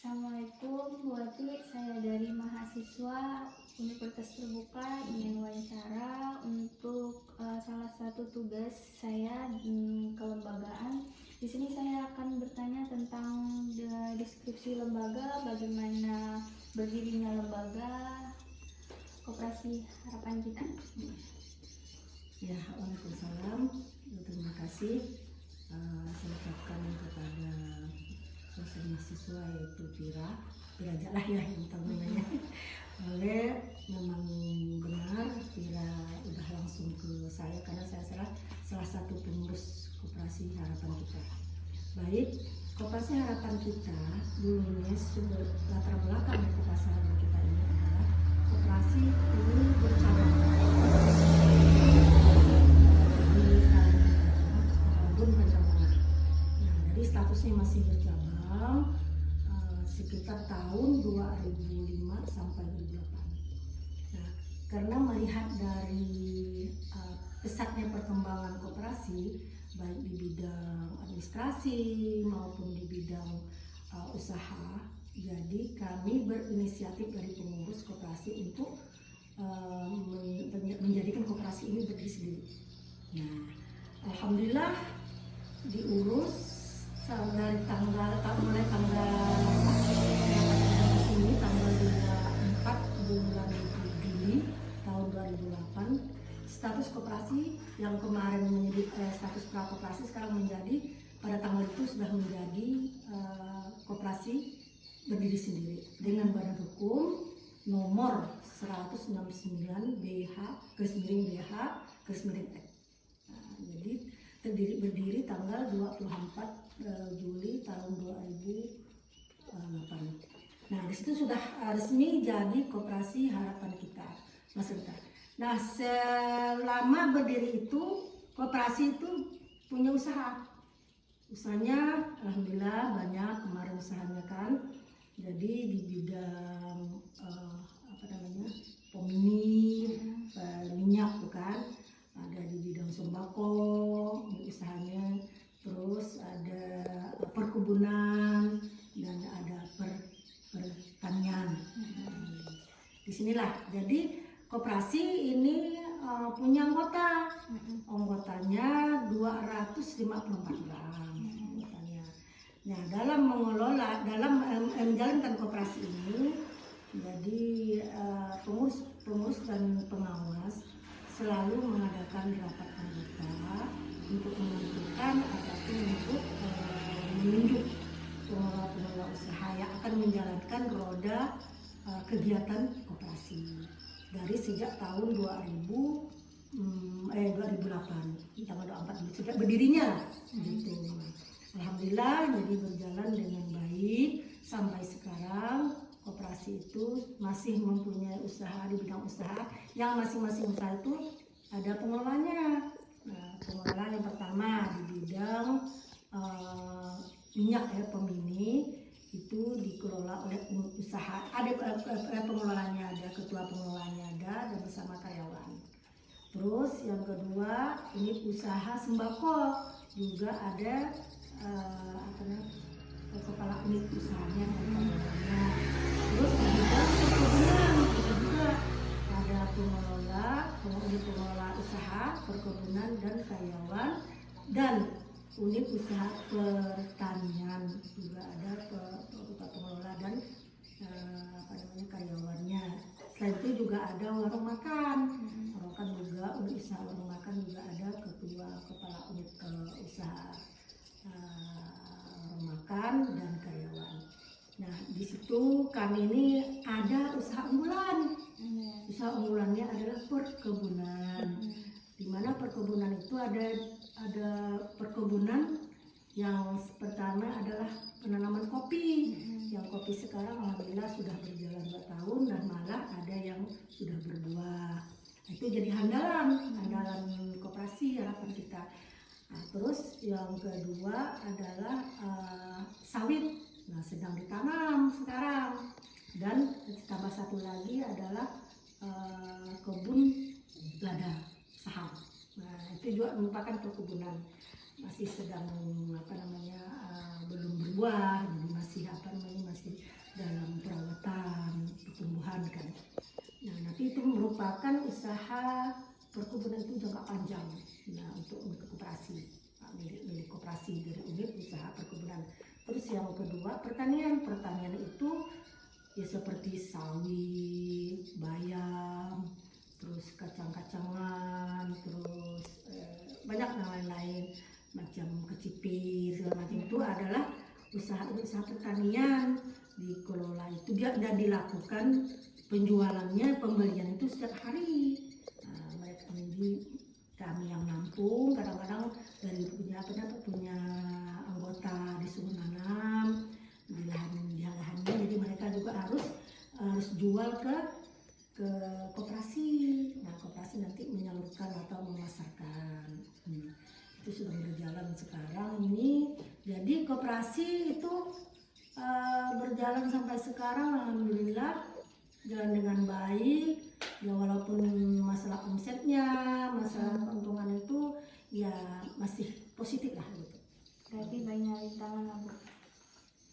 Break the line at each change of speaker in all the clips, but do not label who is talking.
Assalamualaikum Bu Ati, saya dari mahasiswa Universitas Terbuka ingin wawancara untuk salah satu tugas saya di kelembagaan. Di sini saya akan bertanya tentang deskripsi lembaga, bagaimana berdirinya lembaga Koperasi Harapan Kita.
Ya, waalaikumsalam. Terima kasih. Saya ucapkan kepada dosen mahasiswa yaitu Pira Jalah ya yang tahu namanya. Memang benar Pira udah langsung ke saya karena saya salah satu pengurus Koperasi Harapan Kita. Baik, Koperasi Harapan Kita dulunya sudah latar belakang dari Koperasi Harapan Kita ini adalah koperasi ini bercabang statusnya masih bercabang sekitar tahun 2005 sampai 2008. Nah, karena melihat dari pesatnya perkembangan koperasi baik di bidang administrasi maupun di bidang usaha, jadi kami berinisiatif dari pengurus koperasi untuk menjadikan koperasi ini berdiri sendiri. Nah, alhamdulillah diurus dari mulai tanggal ini tanggal 24 bulan Juli tahun 2008 status koperasi yang kemarin menjadi status prakoperasi sekarang menjadi pada tanggal itu sudah menjadi koperasi berdiri sendiri dengan badan hukum nomor 169 BH/BH/F. Jadi berdiri tanggal 24 Juli tahun 2008. Nah, disitu sudah resmi jadi Koperasi Harapan Kita, Mas Rita. Nah, selama berdiri itu koperasi itu punya usaha. Usahanya alhamdulillah banyak kemarin usahanya kan. Jadi di bidang pomini, minyak bukan. Ada di bidang sembako usahanya, terus ada perkebunan dan ada pertanian. Disinilah jadi koperasi ini punya anggotanya 254 orang anggotanya. Nah, dalam menjalankan koperasi ini jadi pengurus dan pengawas selalu mengadakan rapat anggota untuk menentukan ataupun untuk menunjuk pengelola usaha yang akan menjalankan roda kegiatan koperasi dari sejak tahun 2008 tanggal 24 sejak berdirinya gitu. Alhamdulillah jadi berjalan dengan baik sampai sekarang. Koperasi itu masih mempunyai usaha di bidang usaha yang masing-masing usaha itu ada pengelolanya. Nah, pengelola yang pertama di bidang minyak pomini itu dikelola oleh unit usaha. Ada pengelolanya, ada ketua pengelolanya ada dan bersama karyawan. Terus yang kedua unit usaha sembako juga ada kepala unit usahanya dan karyawannya. Terus di bidang perkebunan juga ada pengelola usaha perkebunan dan karyawan, dan unit usaha pertanian juga ada pengelola dan karyawannya. Selain itu juga ada warung makan juga, unit usaha warung makan juga ada kepala unit usaha makan dan karyawan. Nah, di situ kami ini ada usaha unggulan. Usaha unggulannya adalah perkebunan. Di mana perkebunan itu ada perkebunan yang pertama adalah penanaman kopi. Yang kopi sekarang alhamdulillah sudah berjalan 2 tahun dan malah ada yang sudah berbuah. Itu jadi andalan Koperasi Harapan Kita. Nah, terus yang kedua adalah sawit. Nah, sedang ditanam sekarang, dan tambah satu lagi adalah kebun lada saham. Nah, itu juga merupakan perkebunan masih sedang belum berbuah, jadi masih merupakan usaha perkebunan itu jangka panjang. Nah, untuk koperasi, milik koperasi dari unit usaha perkebunan. Terus yang kedua pertanian. Pertanian itu ya seperti sawi, bayam, terus kacang-kacangan, terus banyak yang lain-lain macam kecipir segala macam itu adalah usaha pertanian dikelola itu dia dan dilakukan penjualannya pembelian itu setiap hari. Mereka ini kami yang nampung kadang-kadang dari punya anggota disuruh nanam di lahannya, jadi mereka juga harus jual ke koperasi. Nah, koperasi nanti menyalurkan atau memasarkan. Itu sudah berjalan sekarang ini. Jadi koperasi itu berjalan sampai sekarang, alhamdulillah jalan dengan baik. Ya walaupun masalah omsetnya, masalah keuntungan itu ya masih positif lah gitu.
Berarti banyak rintangan lah Bu.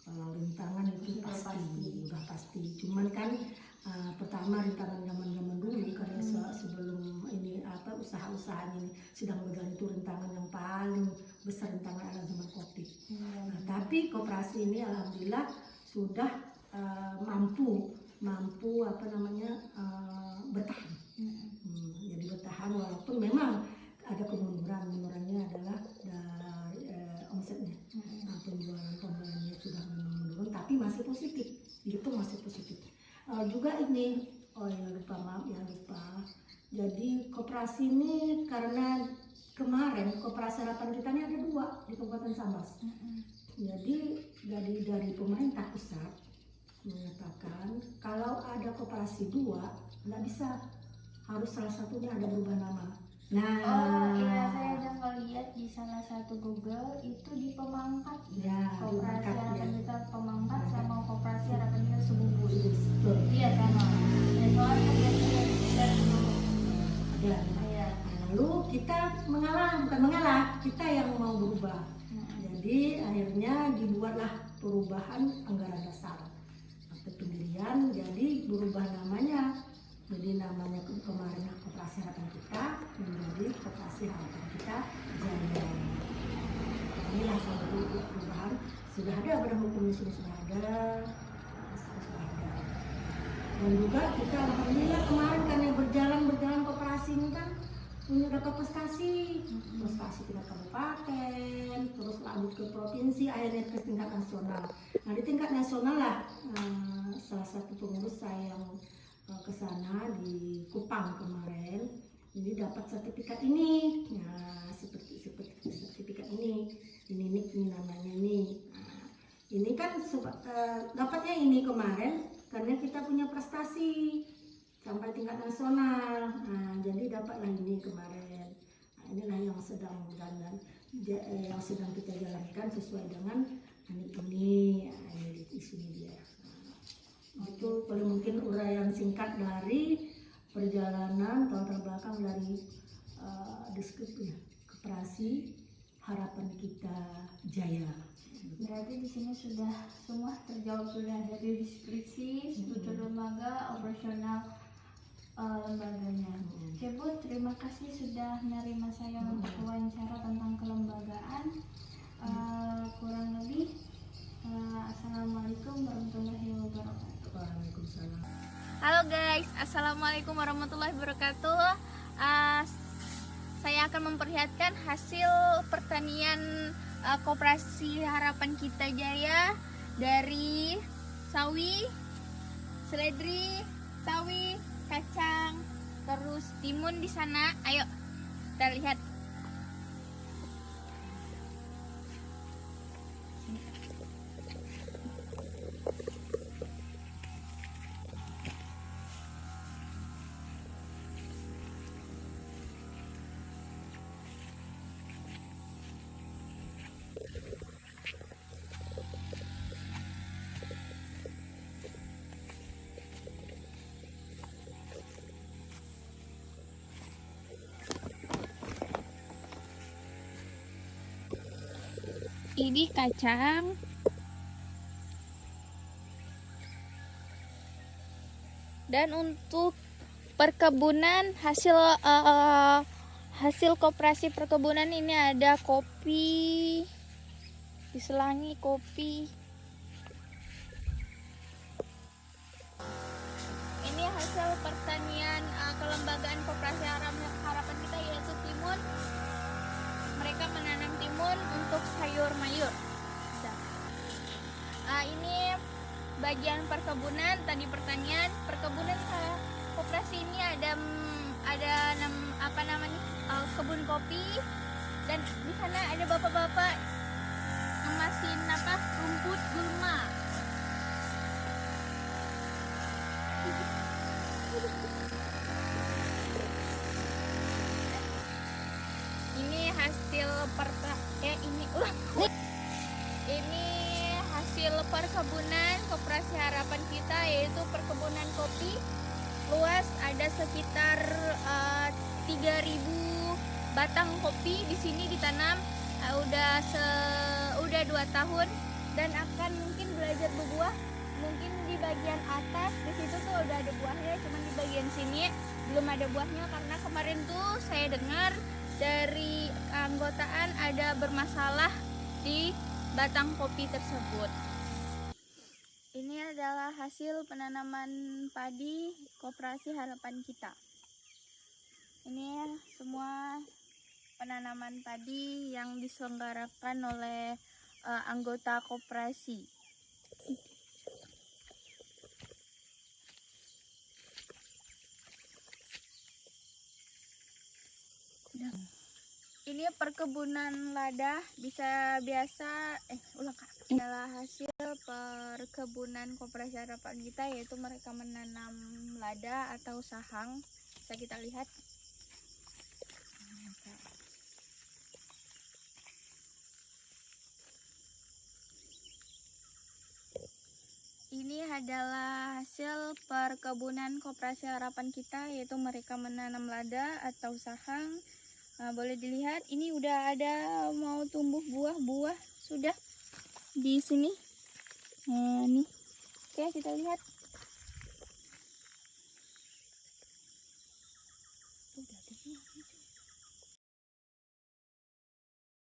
Kalau rintangan itu udah pasti. Cuman kan pertama rintangan zaman dulu karena sebelum ini usaha-usaha ini sedang berjalan itu rintangan yang paling besar rintangan adalah zaman Covid. Nah, tapi koperasi ini alhamdulillah sudah mampu bertahan. Jadi bertahan walaupun memang ada kemundurannya adalah dari omsetnya. Penjualan pembeliannya sudah memang menurun, tapi masih positif. Itu masih positif. Juga ini, lupa. Jadi koperasi ini karena kemarin koperasi harapan kita ini ada 2 di Kabupaten Sambas. Jadi dari pemerintah pusat menyatakan kalau ada koperasi 2 nggak bisa, harus salah satunya ada berubah nama. Nah,
iya, saya udah lihat di salah satu Google itu di Pemangkat.
Ya,
Koperasi Harapan
ya.
Kita Pemangkat sama Koperasi Harapan Kita Sububus.
Betul.
Iya kan? Ya, soalnya dari dulu.
Ada.
Iya.
Lalu kita bukan mengalah, kita yang mau berubah. Jadi akhirnya dibuatlah perubahan anggaran dasar atau pendirian, jadi berubah namanya. Jadi namanya kemarin Koperasi Harapan Kita menjadi Koperasi Harapan Kita Jaya. Inilah satu perubahan, sudah ada badan hukumnya sudah ada. Dan juga kita alhamdulillah kemarin karena berjalan koperasi ini kan punya dapat prestasi tingkat kabupaten, terus lanjut ke provinsi, akhirnya ke tingkat nasional. Nah di tingkat nasional lah salah satu pengurus saya yang ke sana di Kupang kemarin, ini dapat sertifikat ini. Nah, seperti sertifikat ini namanya ini. Nah, ini kan dapatnya ini kemarin karena kita punya prestasi sampai tingkat nasional. Nah, jadi dapatlah ini kemarin. Nah, inilah yang sedang kita jalankan sesuai dengan ini. Nah, ini di sini dia. Itu paling mungkin uraian singkat dari perjalanan latar belakang dari deskripsi Koperasi Harapan Kita Jaya.
Berarti di sini sudah semua terjawab, sudah dari deskripsi, struktur lembaga, operasional lembaganya. Oke Bu, terima kasih sudah menerima saya untuk wawancara tentang kelembagaan. Kurang lebih Assalamualaikum warahmatullahi wabarakatuh.
Waalaikumsalam.
Halo guys, Assalamualaikum warahmatullahi wabarakatuh. Saya akan memperlihatkan hasil pertanian Koperasi Harapan Kita Jaya dari sawi, seledri, sawi, kacang, terus timun di sana. Ayo kita lihat. Ini kacang, dan untuk perkebunan hasil koperasi perkebunan. Ini ada kopi, diselangi kopi. Ini hasil pertanian kelembagaan koperasi harapan kita, yaitu timun. Mereka menanam timun untuk sayur mayur. Ini bagian perkebunan, tadi pertanian. Perkebunan koperasi ini ada kebun kopi, dan di sana ada bapak-bapak ngemasin rumput gulma. Ini hasil hasil perkebunan koperasi harapan kita, yaitu perkebunan kopi. Luas ada sekitar 3.000 batang kopi di sini ditanam. Udah 2 tahun dan akan mungkin belajar berbuah. Mungkin di bagian atas di situ tuh udah ada buahnya, cuman di bagian sini belum ada buahnya karena kemarin tuh saya dengar dari keanggotaan ada bermasalah di batang kopi tersebut. Ini adalah hasil penanaman padi koperasi harapan kita. Ini semua penanaman padi yang diselenggarakan oleh anggota koperasi. Ini perkebunan lada, adalah hasil perkebunan koperasi harapan kita, yaitu mereka menanam lada atau sahang. Bisa kita lihat. Ini adalah hasil perkebunan koperasi harapan kita, yaitu mereka menanam lada atau sahang. Boleh dilihat, ini udah ada mau tumbuh buah sudah di sini. Nih, oke kita lihat.